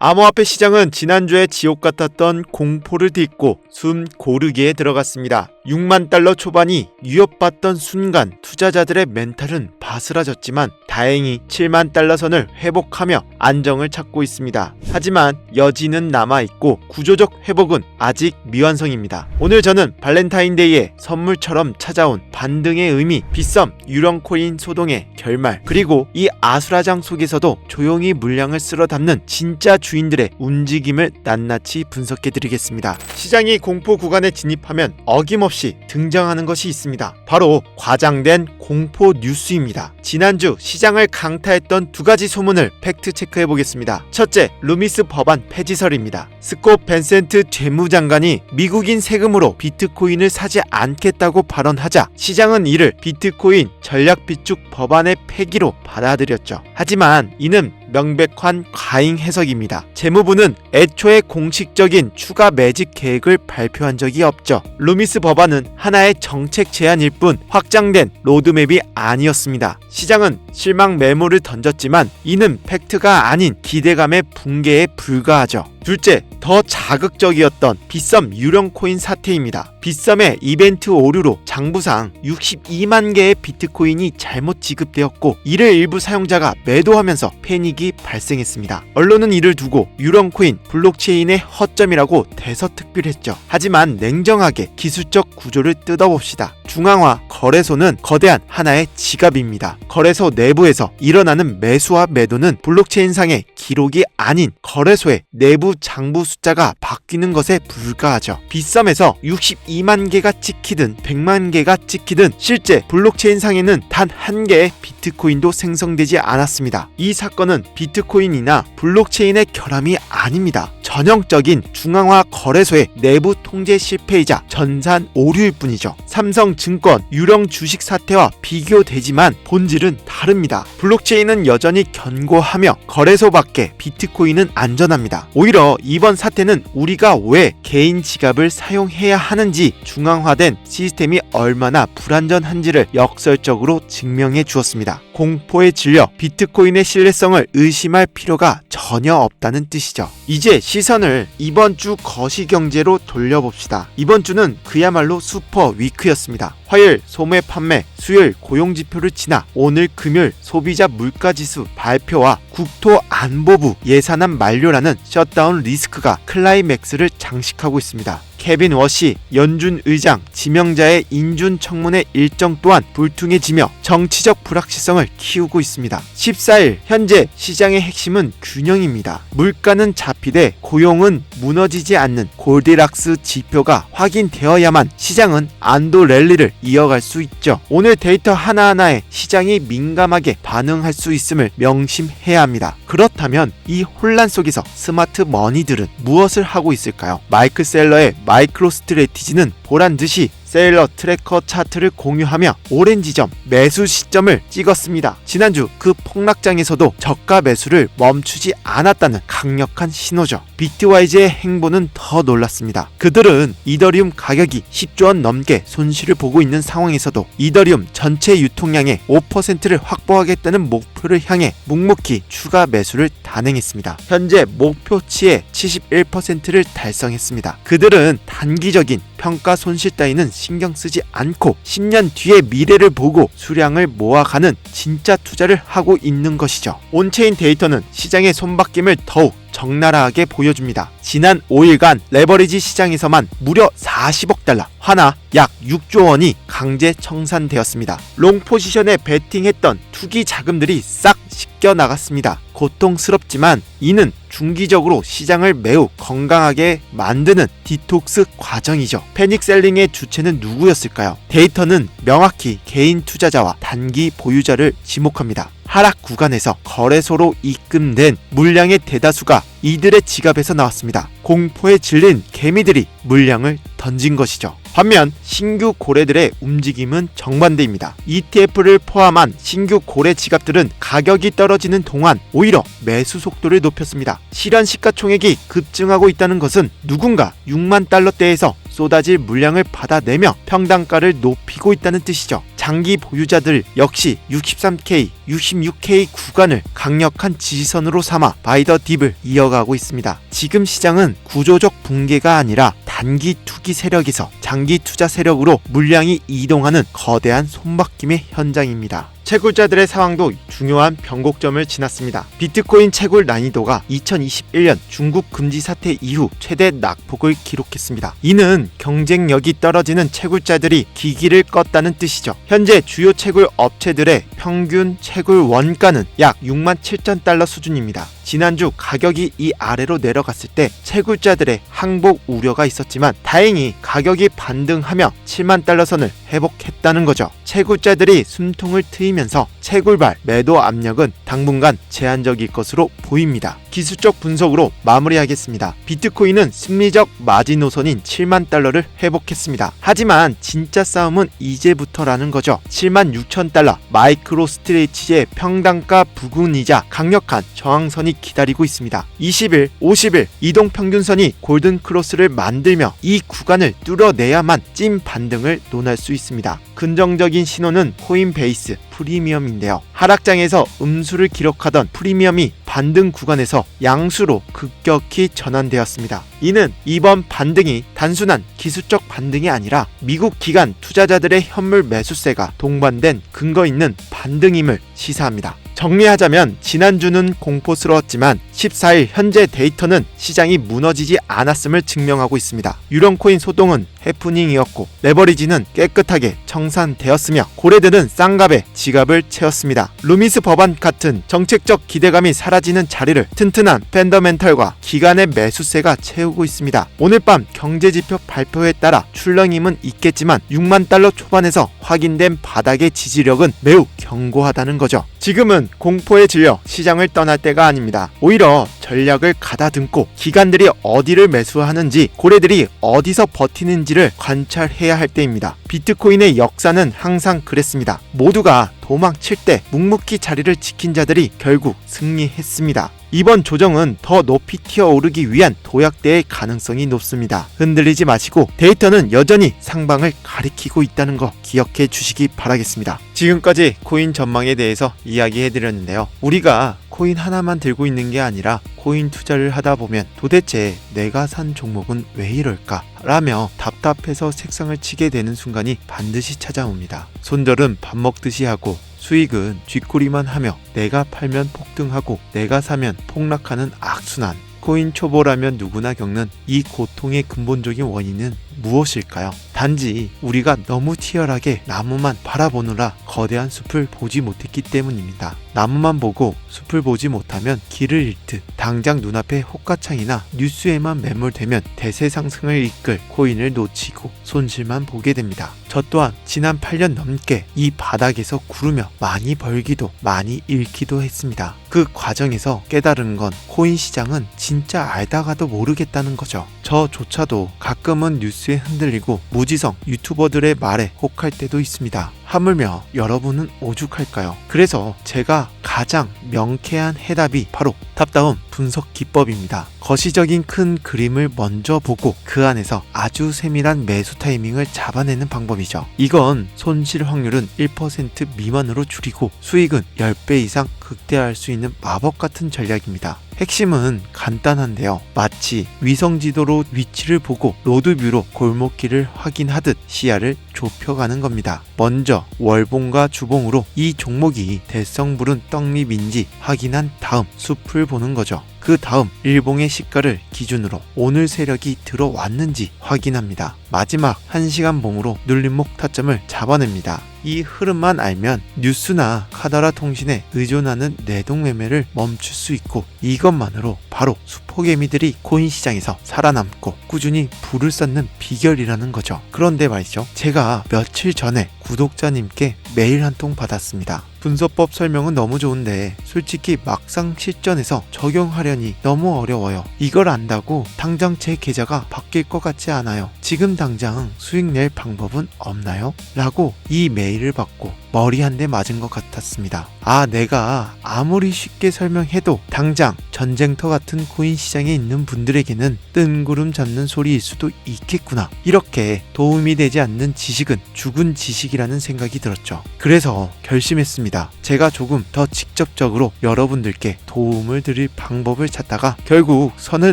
암호화폐 시장은 지난주에 지옥 같았던 공포를 딛고 숨 고르기에 들어갔습니다. 6만 달러 초반이 위협받던 순간 투자자들의 멘탈은 바스라졌지만 다행히 7만 달러 선을 회복하며 안정을 찾고 있습니다. 하지만 여지는 남아있고 구조적 회복은 아직 미완성입니다. 오늘 저는 발렌타인데이에 선물처럼 찾아온 반등의 의미, 빗썸, 유령코인 소동의 결말, 그리고 이 아수라장 속에서도 조용히 물량을 쓸어 담는 진짜 주인들의 움직임을 낱낱이 분석해드리겠습니다. 시장이 공포 구간에 진입하면 어김없이 등장하는 것이 있습니다. 바로 과장된 공포 뉴스입니다. 지난주 시장을 강타했던 두 가지 소문을 팩트 체크해보겠습니다. 첫째, 루미스 법안 폐지설입니다. 스콧 벤센트 재무장관이 미국인 세금으로 비트코인을 사지 않겠다고 발언하자 시장은 이를 비트코인 전략 비축 법안의 폐기로 받아들였죠. 하지만 이는 명백한 과잉 해석입니다. 재무부는 애초에 공식적인 추가 매집 계획을 발표한 적이 없죠. 루미스 법안은 하나의 정책 제안일 뿐 확장된 로드맵이 아니었습니다. 시장은 실망 매물을 던졌지만 이는 팩트가 아닌 기대감의 붕괴에 불과하죠. 둘째, 더 자극적이었던 빗썸 유령코인 사태입니다. 빗썸의 이벤트 오류로 장부상 62만 개의 비트코인이 잘못 지급되었고 이를 일부 사용자가 매도하면서 패닉이 발생했습니다. 언론은 이를 두고 유령코인 블록체인의 허점이라고 대서특필했죠. 하지만 냉정하게 기술적 구조를 뜯어봅시다. 중앙화 거래소는 거대한 하나의 지갑입니다. 거래소 내부에서 일어나는 매수와 매도는 블록체인상의 기록이 아닌 거래소의 내부 장부 숫자가 바뀌는 것에 불과하죠. 빗썸에서 62만 개가 찍히든 100만 개가 찍히든 실제 블록체인상에는 단 한 개의 비트코인도 생성되지 않았습니다. 이 사건은 비트코인이나 블록체인의 결함이 아닙니다. 전형적인 중앙화 거래소의 내부 통제 실패이자 전산 오류일 뿐이죠. 삼성증권 유령 주식 사태와 비교되지만 본질은 다릅니다. 블록체인은 여전히 견고하며 거래소 밖에 비트코인은 안전합니다. 오히려 이번 사태는 우리가 왜 개인 지갑을 사용해야 하는지, 중앙화된 시스템이 얼마나 불안전한지를 역설적으로 증명해 주었습니다. 공포에 질려 비트코인의 신뢰성을 의심할 필요가 전혀 없다는 뜻이죠. 이제 시선을 이번 주 거시경제로 돌려봅시다. 이번 주는 그야말로 슈퍼 위크였습니다. 화요일 소매 판매, 수요일 고용지표를 지나 오늘 금요일 소비자 물가지수 발표와 국토안보부 예산안 만료라는 셧다운 리스크가 클라이맥스를 장식하고 있습니다. 케빈 워시 연준 의장 지명자의 인준 청문회 일정 또한 불투명해지며 정치적 불확실성을 키우고 있습니다. 14일 현재 시장의 핵심은 균형입니다. 물가는 잡히되 고용은 무너지지 않는 골디락스 지표가 확인되어야만 시장은 안도 랠리를 이어갈 수 있죠. 오늘 데이터 하나하나에 시장이 민감하게 반응할 수 있음을 명심해야 합니다. 그렇다면 이 혼란 속에서 스마트 머니들은 무엇을 하고 있을까요? 마이클 셀러의 마이크로 스트래티지는 보란듯이 셀러 트래커 차트를 공유하며 오렌지점 매수 시점을 찍었습니다. 지난주 그 폭락장에서도 저가 매수를 멈추지 않았다는 강력한 신호죠. 비트와이즈의 행보는 더 놀랐습니다. 그들은 이더리움 가격이 10조 원 넘게 손실을 보고 있는 상황에서도 이더리움 전체 유통량의 5%를 확보하겠다는 목표를 향해 묵묵히 추가 매수를 단행했습니다. 현재 목표치의 71%를 달성했습니다. 그들은 단기적인 평가 손실 따위는 신경 쓰지 않고 10년 뒤의 미래를 보고 수량을 모아가는 진짜 투자를 하고 있는 것이죠. 온체인 데이터는 시장의 손바뀜을 더욱 적나라하게 보여줍니다. 지난 5일간 레버리지 시장에서만 무려 40억 달러, 화나 약 6조 원이 강제 청산되었습니다. 롱 포지션에 베팅했던 투기 자금들이 싹 씻겨 나갔습니다. 고통스럽지만 이는 중기적으로 시장을 매우 건강하게 만드는 디톡스 과정이죠. 패닉셀링의 주체는 누구였을까요? 데이터는 명확히 개인 투자자와 단기 보유자를 지목합니다. 하락 구간에서 거래소로 입금된 물량의 대다수가 이들의 지갑에서 나왔습니다. 공포에 질린 개미들이 물량을 던진 것이죠. 반면 신규 고래들의 움직임은 정반대입니다. ETF를 포함한 신규 고래 지갑들은 가격이 떨어지는 동안 오히려 매수 속도를 높였습니다. 실현 시가총액이 급증하고 있다는 것은 누군가 6만 달러대에서 쏟아질 물량을 받아내며 평단가를 높이고 있다는 뜻이죠. 장기 보유자들 역시 63K, 66K 구간을 강력한 지지선으로 삼아 바이 더 딥을 이어가고 있습니다. 지금 시장은 구조적 붕괴가 아니라 단기 투기 세력에서 장기 투자 세력으로 물량이 이동하는 거대한 손바뀜의 현장입니다. 채굴자들의 상황도 중요한 변곡점을 지났습니다. 비트코인 채굴 난이도가 2021년 중국 금지 사태 이후 최대 낙폭을 기록했습니다. 이는 경쟁력이 떨어지는 채굴자들이 기기를 껐다는 뜻이죠. 현재 주요 채굴 업체들의 평균 채굴 원가는 약 67,000달러 수준입니다. 지난주 가격이 이 아래로 내려갔을 때 채굴자들의 항복 우려가 있었지만 다행히 가격이 반등하며 7만 달러 선을 회복했다는 거죠. 채굴자들이 숨통을 트이면서 채굴발 매도 압력은 당분간 제한적일 것으로 보입니다. 기술적 분석으로 마무리하겠습니다. 비트코인은 심리적 마지노선인 7만 달러를 회복했습니다. 하지만 진짜 싸움은 이제부터라는 거죠. 7만 6천 달러 마이크로 스트레치의 평단가 부근이자 강력한 저항선이 기다리고 있습니다. 20일, 50일 이동평균선이 골든크로스를 만들며 이 구간을 뚫어내야만 찐 반등을 논할 수 있습니다. 긍정적인 신호는 코인베이스 프리미엄인데요. 하락장에서 음수를 기록하던 프리미엄이 반등 구간에서 양수로 급격히 전환되었습니다. 이는 이번 반등이 단순한 기술적 반등이 아니라 미국 기관 투자자들의 현물 매수세가 동반된 근거 있는 반등임을 시사합니다. 정리하자면 지난주는 공포스러웠지만 14일 현재 데이터는 시장이 무너지지 않았음을 증명하고 있습니다. 유령코인 소동은 해프닝이었고 레버리지는 깨끗하게 청산되었으며 고래들은 쌍갑에 지갑을 채웠습니다. 루미스 법안 같은 정책적 기대감이 사라지는 자리를 튼튼한 펀더멘털과 기관의 매수세가 채우고 있습니다. 오늘 밤 경제지표 발표에 따라 출렁임은 있겠지만 6만 달러 초반에서 확인된 바닥의 지지력은 매우 견고하다는 거죠. 지금은 공포에 질려 시장을 떠날 때가 아닙니다. 오히려 전략을 가다듬고 기관들이 어디를 매수하는지 고래들이 어디서 버티는지를 관찰해야 할 때입니다. 비트코인의 역사는 항상 그랬습니다. 모두가 도망칠 때 묵묵히 자리를 지킨 자들이 결국 승리했습니다. 이번 조정은 더 높이 튀어오르기 위한 도약대의 가능성이 높습니다. 흔들리지 마시고 데이터는 여전히 상방을 가리키고 있다는 거 기억해 주시기 바라겠습니다. 지금까지 코인 전망에 대해서 이야기해드렸는데요. 우리가 코인 하나만 들고 있는 게 아니라 코인 투자를 하다 보면 도대체 내가 산 종목은 왜 이럴까? 라며 답답해서 책상을 치게 되는 순간이 반드시 찾아옵니다. 손절은 밥 먹듯이 하고 수익은 쥐꼬리만 하며 내가 팔면 폭등하고 내가 사면 폭락하는 악순환. 코인 초보라면 누구나 겪는 이 고통의 근본적인 원인은 무엇일까요? 단지 우리가 너무 치열하게 나무만 바라보느라 거대한 숲을 보지 못했기 때문입니다. 나무만 보고 숲을 보지 못하면 길을 잃듯 당장 눈앞에 호가창이나 뉴스에만 매몰되면 대세 상승을 이끌 코인을 놓치고 손실만 보게 됩니다. 저 또한 지난 8년 넘게 이 바닥에서 구르며 많이 벌기도 많이 잃기도 했습니다. 그 과정에서 깨달은 건 코인 시장은 진짜 알다가도 모르겠다는 거죠. 저조차도 가끔은 뉴스에 흔들리고 무지성 유튜버들의 말에 혹할 때도 있습니다. 하물며 여러분은 오죽할까요? 그래서 제가 가장 명쾌한 해답이 바로 탑다운 분석 기법입니다. 거시적인 큰 그림을 먼저 보고 그 안에서 아주 세밀한 매수 타이밍을 잡아내는 방법이죠. 이건 손실 확률은 1% 미만으로 줄이고 수익은 10배 이상 극대화할 수 있는 마법 같은 전략입니다. 핵심은 간단한데요. 마치 위성지도로 위치를 보고 로드뷰로 골목길을 확인하듯 시야를 좁혀가는 겁니다. 먼저 월봉과 주봉으로 이 종목이 대성부른 떡잎인지 확인한 다음 숲을 보는 거죠. 그 다음 일봉의 시가를 기준으로 오늘 세력이 들어왔는지 확인합니다. 마지막 1시간 봉으로 눌림목 타점을 잡아냅니다. 이 흐름만 알면 뉴스나 카더라 통신에 의존하는 내동매매를 멈출 수 있고 이것만으로 바로 수포개미들이 코인 시장에서 살아남고 꾸준히 불을 쌓는 비결이라는 거죠. 그런데 말이죠. 제가 며칠 전에 구독자님께 메일 한 통 받았습니다. 분석법 설명은 너무 좋은데 솔직히 막상 실전에서 적용하려니 너무 어려워요. 이걸 안다고 당장 제 계좌가 바뀔 것 같지 않아요. 지금 당장 수익 낼 방법은 없나요? 라고 이 메일을 받고 머리 한 대 맞은 것 같았습니다. 내가 아무리 쉽게 설명해도 당장 전쟁터 같은 코인 시장에 있는 분들에게는 뜬구름 잡는 소리일 수도 있겠구나. 이렇게 도움이 되지 않는 지식은 죽은 지식이라는 생각이 들었죠. 그래서 결심했습니다. 제가 조금 더 직접적으로 여러분들께 도움을 드릴 방법을 찾다가 결국 선을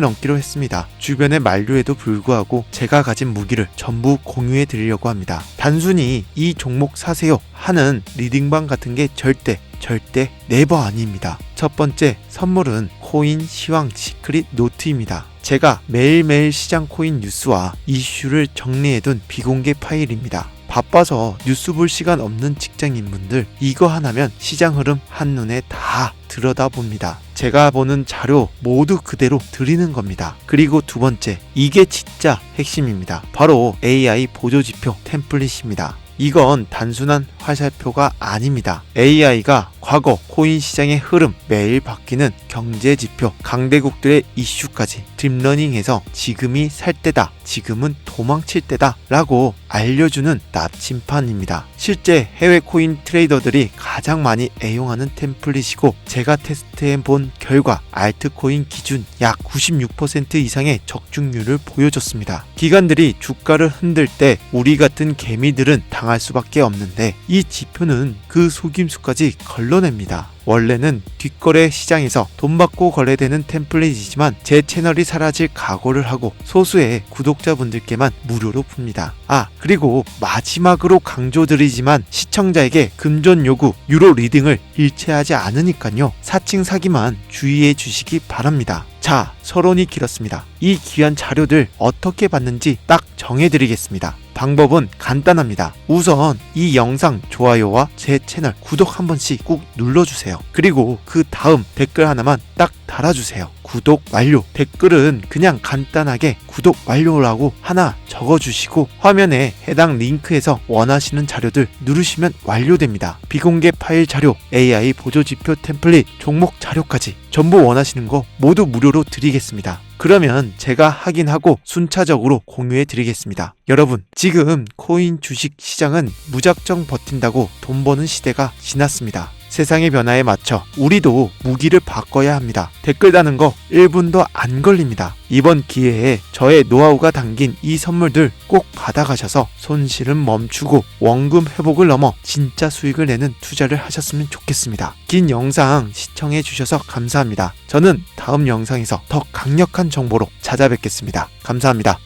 넘기로 했습니다. 주변의 만류에도 불구하고 제가 가진 무기를 전부 공유해 드리려고 합니다. 단순히 이 종목 사세요 하는 리딩방 같은 게 절대 네버 아닙니다. 첫 번째 선물은 코인 시황 시크릿 노트입니다. 제가 매일매일 시장 코인 뉴스와 이슈를 정리해둔 비공개 파일입니다. 바빠서 뉴스 볼 시간 없는 직장인분들 이거 하나면 시장 흐름 한눈에 다 들여다봅니다. 제가 보는 자료 모두 그대로 드리는 겁니다. 그리고 두 번째, 이게 진짜 핵심입니다. 바로 AI 보조지표 템플릿입니다. 이건 단순한 화살표가 아닙니다. AI가 과거 코인 시장의 흐름, 매일 바뀌는 경제 지표, 강대국들의 이슈까지 딥러닝해서 지금이 살 때다, 지금은 도망칠 때다 라고 알려주는 나침판입니다. 실제 해외 코인 트레이더들이 가장 많이 애용하는 템플릿이고 제가 테스트해 본 결과 알트코인 기준 약 96% 이상의 적중률을 보여줬습니다. 기관들이 주가를 흔들 때 우리 같은 개미들은 당할 수밖에 없는데 이 지표는 그 속임수까지 걸러냅니다. 원래는 뒷거래 시장에서 돈 받고 거래되는 템플릿이지만 제 채널이 사라질 각오를 하고 소수의 구독자분들께만 무료로 풉니다. 그리고 마지막으로 강조드리지만 시청자에게 금전 요구, 유로 리딩을 일체하지 않으니까요. 사칭 사기만 주의해 주시기 바랍니다. 자, 서론이 길었습니다. 이 귀한 자료들 어떻게 받는지 딱 정해드리겠습니다. 방법은 간단합니다. 우선 이 영상 좋아요와 제 채널 구독 한 번씩 꾹 눌러주세요. 그리고 그 다음 댓글 하나만 딱 달아주세요. 구독 완료. 댓글은 그냥 간단하게 구독 완료라고 하나 적어주시고 화면에 해당 링크에서 원하시는 자료들 누르시면 완료됩니다. 비공개 파일 자료, AI 보조지표 템플릿, 종목 자료까지 전부 원하시는 거 모두 무료로 드리겠습니다. 그러면 제가 확인하고 순차적으로 공유해 드리겠습니다. 여러분, 지금 코인 주식 시장은 무작정 버틴다고 돈 버는 시대가 지났습니다. 세상의 변화에 맞춰 우리도 무기를 바꿔야 합니다. 댓글 다는 거 1분도 안 걸립니다. 이번 기회에 저의 노하우가 담긴 이 선물들 꼭 받아가셔서 손실은 멈추고 원금 회복을 넘어 진짜 수익을 내는 투자를 하셨으면 좋겠습니다. 긴 영상 시청해 주셔서 감사합니다. 저는 다음 영상에서 더 강력한 정보로 찾아뵙겠습니다. 감사합니다.